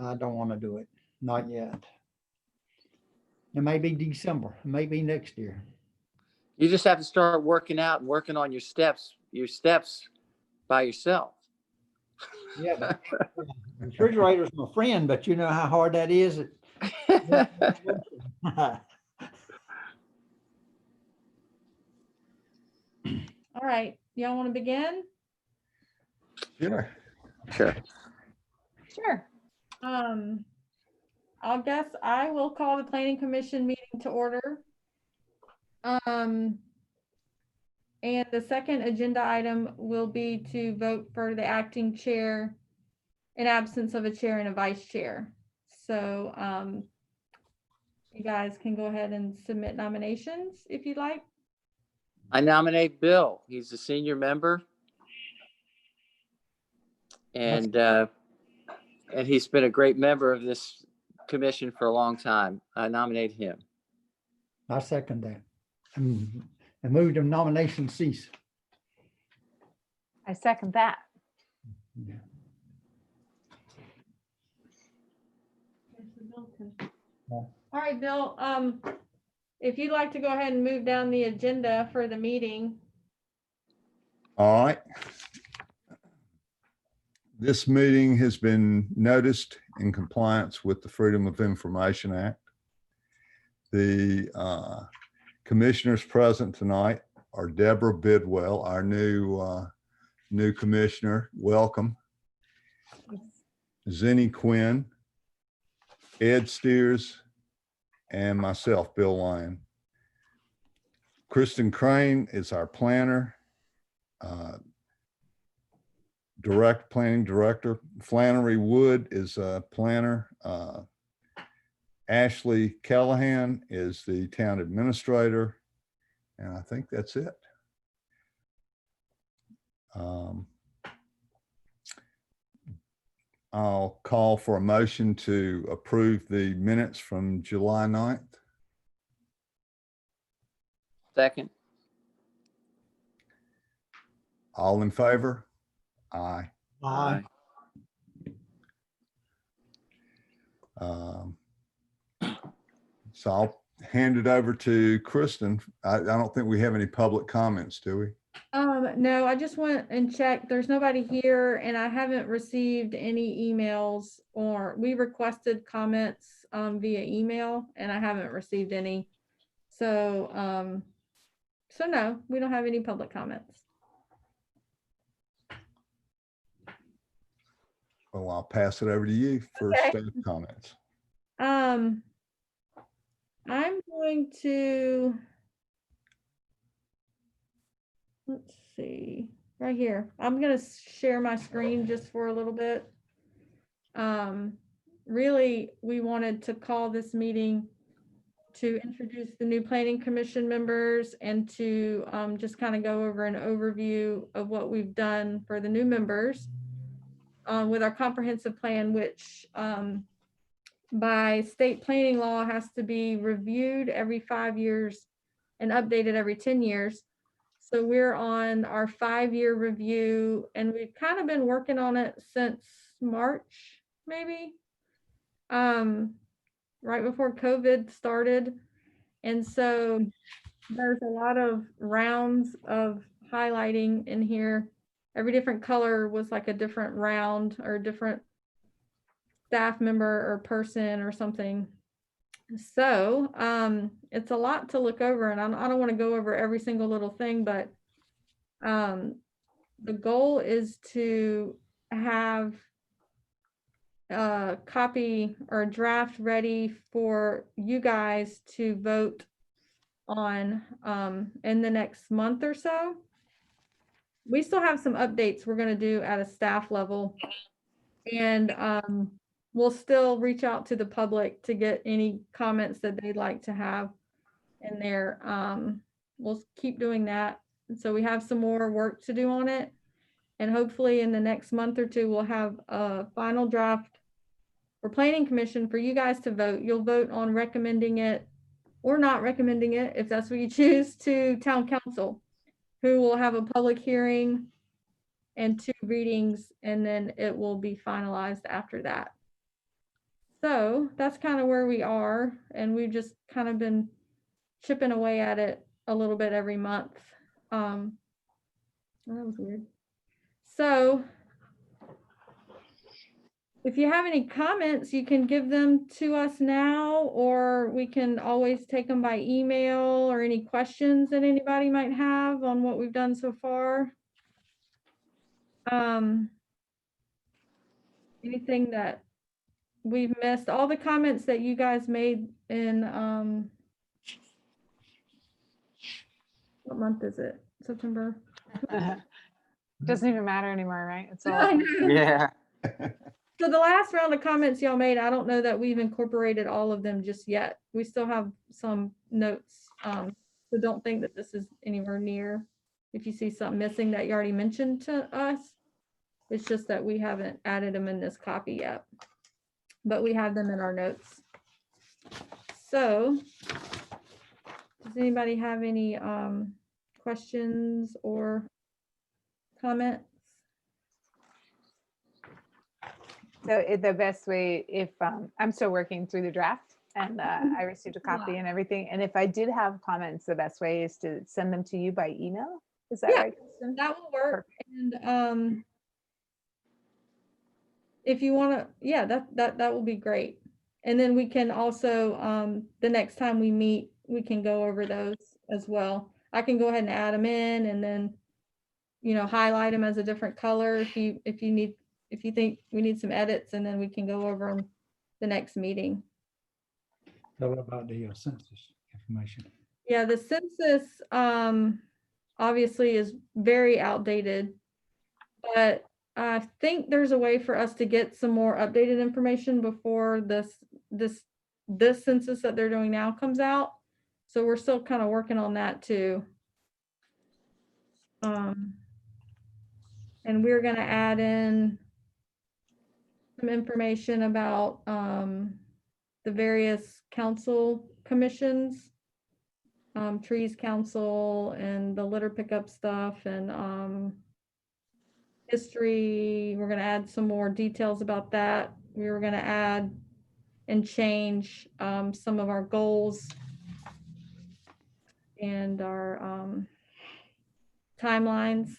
I don't want to do it. Not yet. It may be December. It may be next year. You just have to start working out and working on your steps by yourself. Yeah, but refrigerator's my friend, but you know how hard that is. All right, y'all want to begin? Sure. Sure. Sure. I guess I will call the planning commission meeting to order. And the second agenda item will be to vote for the acting chair in absence of a chair and a vice chair. So you guys can go ahead and submit nominations if you'd like. I nominate Bill. He's a senior member. And he's been a great member of this commission for a long time. I nominate him. I second that. I move the nomination cease. I second that. Yeah. All right, Bill, if you'd like to go ahead and move down the agenda for the meeting. All right. This meeting has been noticed in compliance with the Freedom of Information Act. The commissioners present tonight are Deborah Bidwell, our new commissioner. Welcome. Zenny Quinn, Ed Steers, and myself, Bill Lyon. Kristen Crane is our planner. Planning director. Flannery Wood is a planner. Ashley Callahan is the town administrator. And I think that's it. I'll call for a motion to approve the minutes from July 9th. Second. All in favor? Aye. Aye. So I'll hand it over to Kristen. I don't think we have any public comments, do we? No, I just went and checked. There's nobody here and I haven't received any emails, or we requested comments via email and I haven't received any. So, so no, we don't have any public comments. Well, I'll pass it over to you for Okay. staff comments. I'm going to, let's see, right here. I'm going to share my screen just for a little bit. Really, we wanted to call this meeting to introduce the new planning commission members and to just kind of go over an overview of what we've done for the new members with our comprehensive plan, which by state planning law has to be reviewed every 5 years and updated every 10 years. So we're on our 5-year review and we've kind of been working on it since March, maybe, right before COVID started. And so there's a lot of rounds of highlighting in here. Every different color was like a different round or different staff member or person or something. So it's a lot to look over, and I don't want to go over every single little thing, but the goal is to have a copy or a draft ready for you guys to vote on in the next month or so. We still have some updates we're going to do at a staff level, and we'll still reach out to the public to get any comments that they'd like to have in there. We'll keep doing that. And so we have some more work to do on it. And hopefully in the next month or two, we'll have a final draft for planning commission for you guys to vote. You'll vote on recommending it or not recommending it, if that's what you choose, to town council, who will have a public hearing and 2 readings, and then it will be finalized after that. So that's kind of where we are, and we've just kind of been chipping away at it a little bit every month. That was weird. So if you have any comments, you can give them to us now, or we can always take them by email, or any questions that anybody might have on what we've done so far. Anything that we've missed, all the comments that you guys made in, what month is it? September? Doesn't even matter anymore, right? It's all. I know. Yeah. So the last round of comments y'all made, I don't know that we've incorporated all of them just yet. We still have some notes. So don't think that this is anywhere near. If you see something missing that you already mentioned to us, it's just that we haven't added them in this copy yet. But we have them in our notes. So does anybody have any questions or comments? So the best way, if I'm still working through the draft and I received a copy and everything, and if I did have comments, the best way is to send them to you by email. Is that Yeah, right, Kristen? that will work. And if you want to, yeah, that will be great. And then we can also, the next time we meet, we can go over those as well. I can go ahead and add them in, and then, you know, highlight them as a different color if you think we need some edits, and then we can go over them the next meeting. So what about the census information? Yeah, the census obviously is very outdated, but I think there's a way for us to get some more updated information before this census that they're doing now comes out. So we're still kind of working on that too. And we're going to add in some information about the various council commissions, trees council, and the litter pickup stuff, and history. We're going to add some more details about that. We were going to add and change some of our goals and our timelines.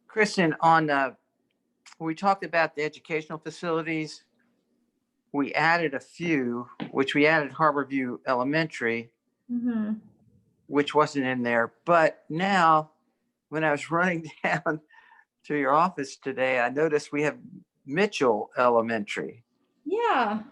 Kristen, we talked about the educational facilities. We added a few, which we added Harborview Elementary, Mhm. which wasn't in there. But now, when I was running down to your office today, I noticed we have Mitchell Elementary. Yeah.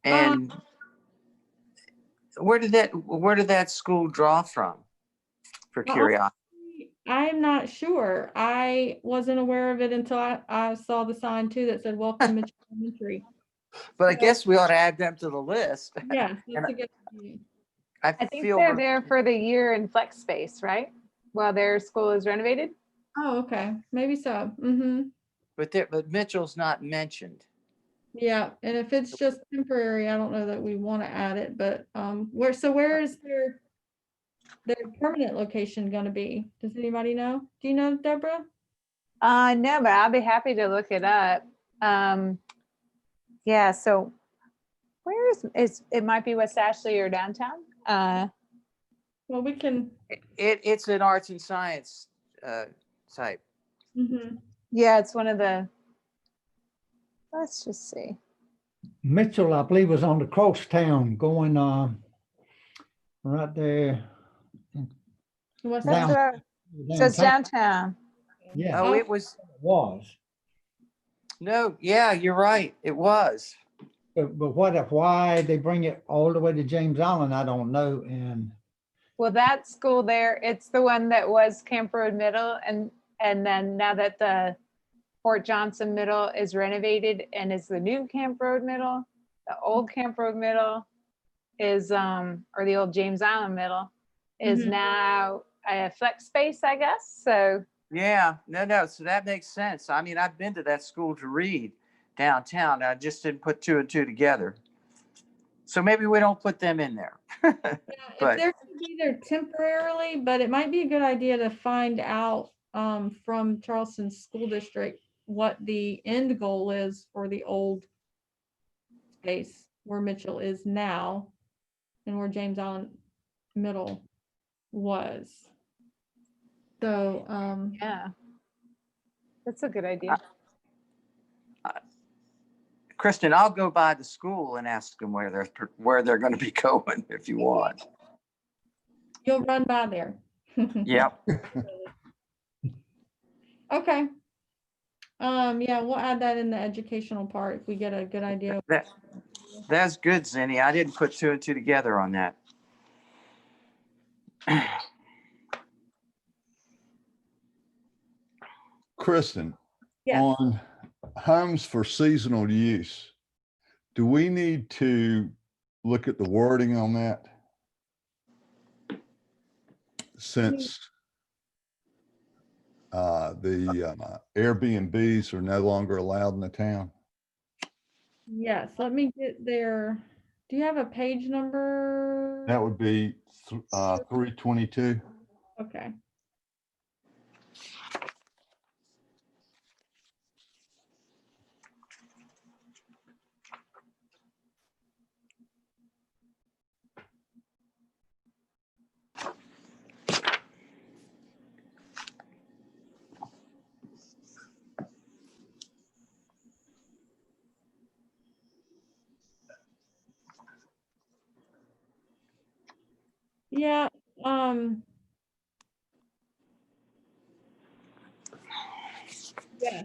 And where did that school draw from? For Well, curiosity. I'm not sure. I wasn't aware of it until I saw the sign too that said "Welcome Mitchell Elementary." But I guess we ought to add them to the list. Yeah, that's a good idea. I I think feel they're there for the year in flex space, right? While their school is renovated. Oh, okay, maybe so. but Mitchell's not mentioned. Yeah, and if it's just temporary, I don't know that we want to add it. But where is their permanent location going to be? Does anybody know? Do you know, Deborah? No, but I'll be happy to look it up. Yeah, so where is it might be West Ashley or downtown? Well, we can. It's an arts and science type. Yeah, it's one of the, let's just see. Mitchell, I believe, was on the crosstown going right there. What's That's that? what so it's downtown. Yeah, Oh, Oh. it was. was. No, yeah, you're right. It was. But why they bring it all the way to James Island, I don't know. And Well, that school there, it's the one that was Camp Road Middle, and then now that the Fort Johnson Middle is renovated and is the new Camp Road Middle, the old Camp Road Middle is or the old James Island Middle is now a flex space, I guess. So Yeah, no. So that makes sense. I mean, I've been to that school to read downtown. I just didn't put two and two together. So maybe we don't put them in there. If But they're going to be there temporarily, but it might be a good idea to find out from Charleston School District what the end goal is for the old space where Mitchell is now and where James Allen Middle was. So, Yeah. That's a good idea. Kristen, I'll go by the school and ask them where they're going to be going if you want. you'll run by there. Yep. Okay. Yeah, we'll add that in the educational part if we get a good idea. That's good, Zinni. I didn't put two and two together on that. Kristen, Yes. on homes for seasonal use, do we need to look at the wording on that? Since the Airbnbs are no longer allowed in the town? Yes, let me get there. Do you have a page number? That would be 322. Okay. Yeah, yes,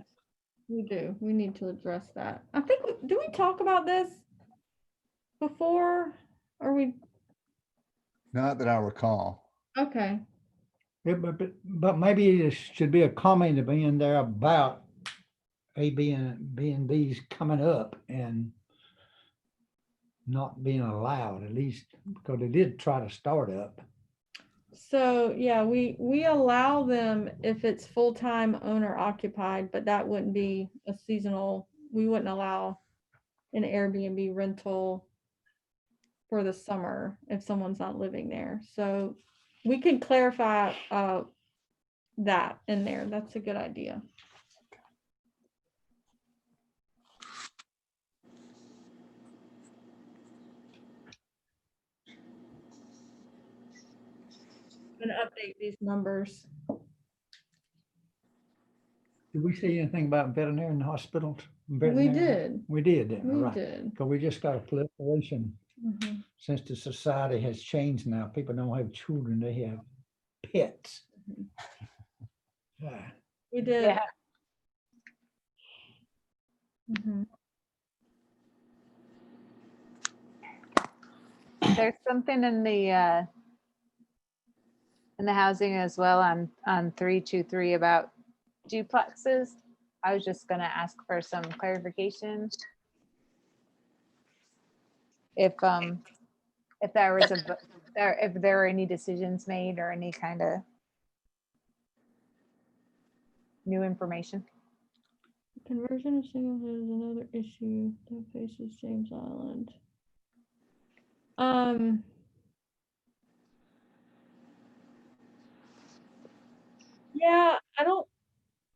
we do. We need to address that. I think, do we talk about this before? Or we, Not that I recall. okay. Yeah, but maybe it should be a comment to be in there about B&Bs coming up and not being allowed, at least, because they did try to start up. So, yeah, we allow them if it's full-time owner occupied, but that wouldn't be a seasonal, we wouldn't allow an Airbnb rental for the summer if someone's not living there. So we can clarify that in there. That's a good idea. And update these numbers. Did we see anything about veterinary in hospitals? We Veterinary? did. We did, didn't we? We Right. did. Because we just got a proliferation Mhm. since the society has changed now. People don't have children, they have pets. Ah, We did. Yeah. Mhm. There's something in the housing as well on 323 about duplexes. I was just gonna ask for some clarification. If there was if there were any decisions made or any kind of new information. Conversion of singles is another issue that faces James Island. Yeah,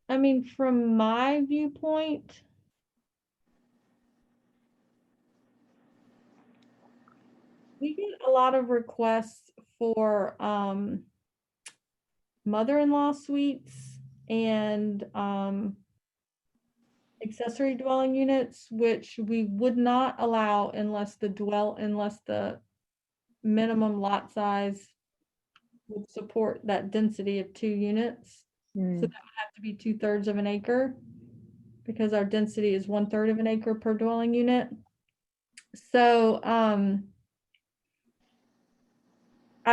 I mean, from my viewpoint, we get a lot of requests for mother-in-law suites and accessory dwelling units, which we would not allow unless the minimum lot size would support that density of 2 units. So that would have to be 2/3 of an acre because our density is 1/3 of an acre per dwelling unit. So, I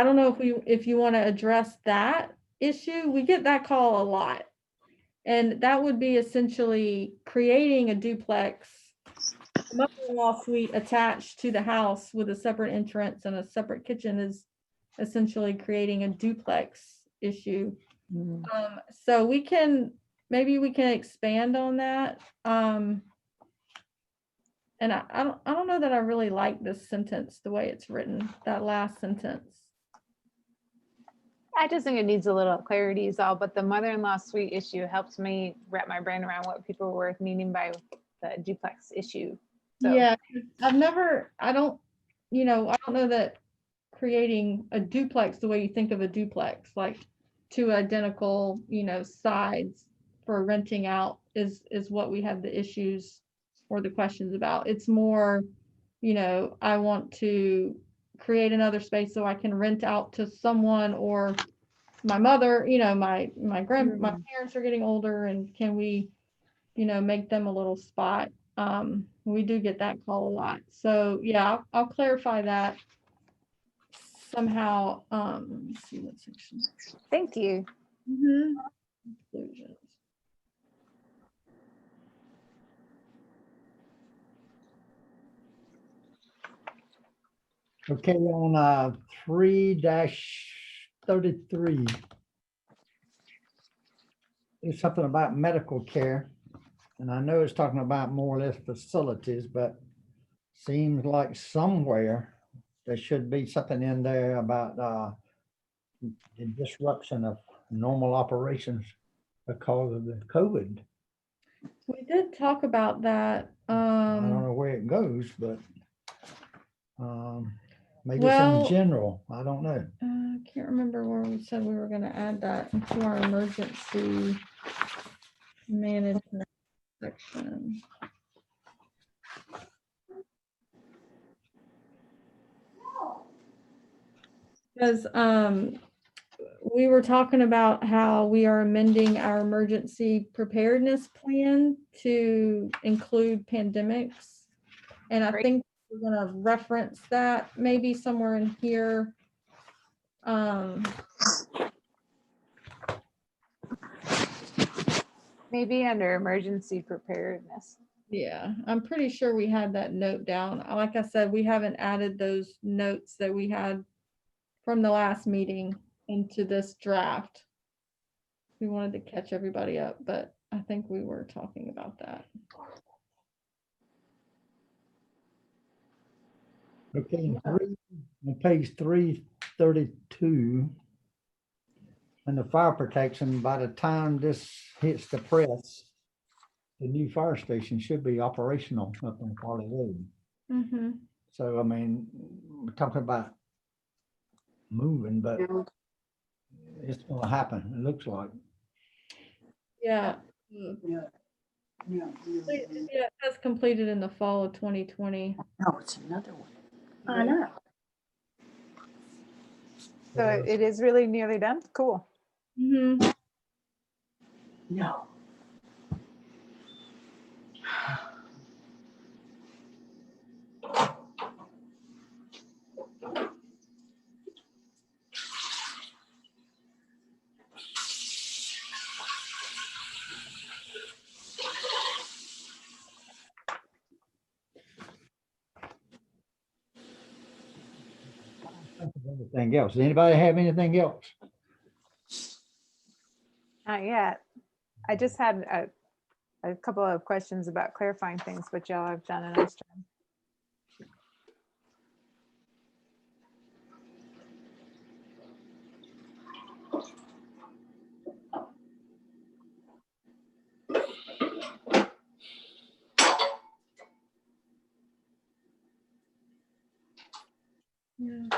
don't know if you want to address that issue. We get that call a lot. And that would be essentially creating a duplex, mother-in-law suite attached to the house with a separate entrance and a separate kitchen is essentially creating a duplex issue. So maybe we can expand on that. And I don't know that I really like this sentence, the way it's written, that last sentence. I just think it needs a little clarity is all, but the mother-in-law suite issue helps me wrap my brain around what people were meaning by the duplex issue. So- Yeah, 'cause I don't know that creating a duplex the way you think of a duplex, like two identical, sides for renting out is what we have the issues or the questions about. It's more, I want to create another space so I can rent out to someone or my mother, my my parents are getting older and can we, make them a little spot. We do get that call a lot. So yeah, I'll clarify that somehow. Let me see what section. Thank you. Conclusions. Okay, on 3-33. There's something about medical care. And I know it's talking about more or less facilities, but seems like somewhere there should be something in there about the disruption of normal operations because of the COVID. We did talk about that. I don't know where it goes, but maybe it's Well, in general. I don't know. I can't remember where we said we were going to add that into our emergency management section. Because we were talking about how we are amending our emergency preparedness plan to include pandemics. And I Great. think we're going to reference that maybe somewhere in here. Maybe under emergency preparedness. Yeah, I'm pretty sure we had that note down. Like I said, we haven't added those notes that we had from the last meeting into this draft. We wanted to catch everybody up, but I think we were talking about that. Okay, on page 332. And the fire protection, by the time this hits the press, the new fire station should be operational up on Farley Road. Mm-hmm. So, I mean, we're talking about moving, but it's gonna happen, it looks like. Yeah. Yeah, it says completed in the fall of 2020. No, it's another one. I know. So it is really nearly done. Cool. Mm-hmm. No. Anything else? Does anybody have anything else? Not yet. I just had a couple of questions about clarifying things, but y'all have done a nice job. Yeah.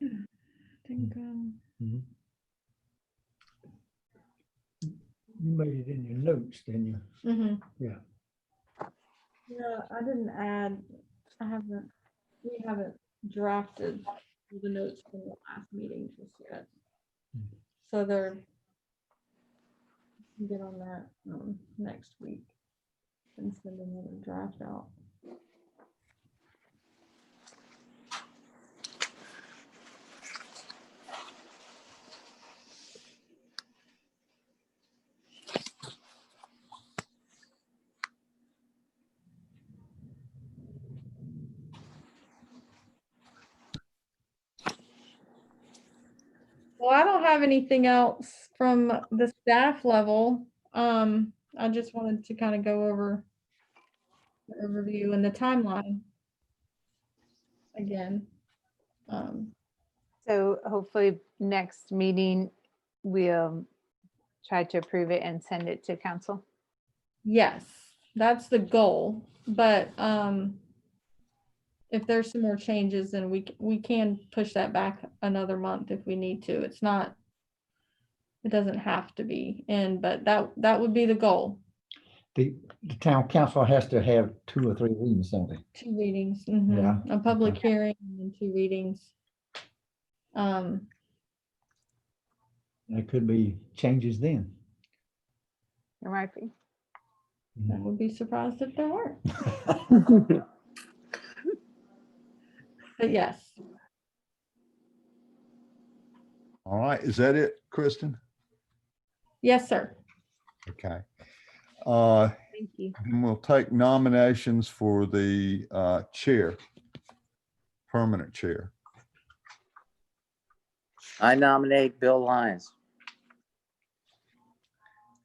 I think, Mhm. You made it in your notes, didn't you? mm-hmm. Yeah. Yeah, I didn't add, we haven't drafted the notes from the last meeting just yet. So they're, get on that next week and send another draft out. I don't have anything else from the staff level. I just wanted to kind of go over the overview and the timeline again. So hopefully next meeting, we'll try to approve it and send it to council. Yes, that's the goal, but if there's some more changes, then we can push that back another month if we need to. It's not, it doesn't have to be in, but that would be the goal. The town council has to have 2 or 3 readings, don't they? 2 readings, Yeah, a public okay. hearing and then 2 readings. There could be changes then. There might be. I would be surprised if there weren't. But yes, All right, is that it, Kristen? yes, sir. Okay. Thank you. And we'll take nominations for the chair, permanent chair. I nominate Bill Lyons.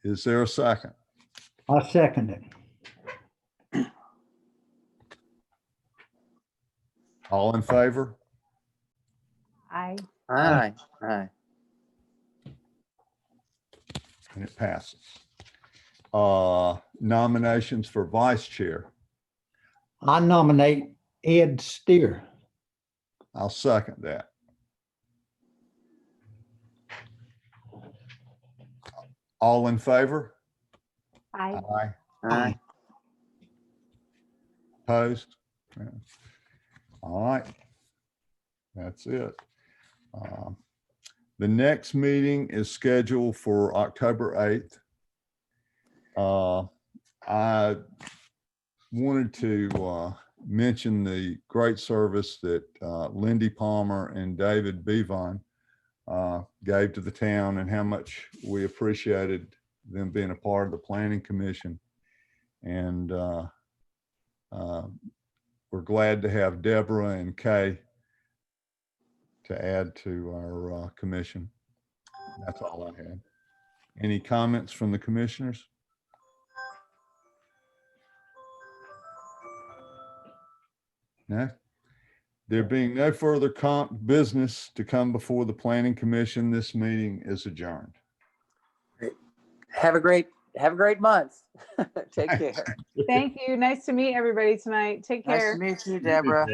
Is there a second? I second it. All in favor? Aye. Aye. And it passes. Nominations for vice chair. I nominate Ed Steer. I'll second that. All in favor? Aye. Aye. Opposed? Yeah. All right. That's it. The next meeting is scheduled for October 8th. I wanted to mention the great service that Lindy Palmer and David Bevon gave to the town and how much we appreciated them being a part of the Planning Commission. And we're glad to have Deborah and Kay to add to our commission. That's all I had. Any comments from the commissioners? No? There being no further business to come before the Planning Commission, this meeting is adjourned. Have a great month. Take care. Thank you. Nice to meet everybody tonight. Take Nice care. to meet you, Deborah.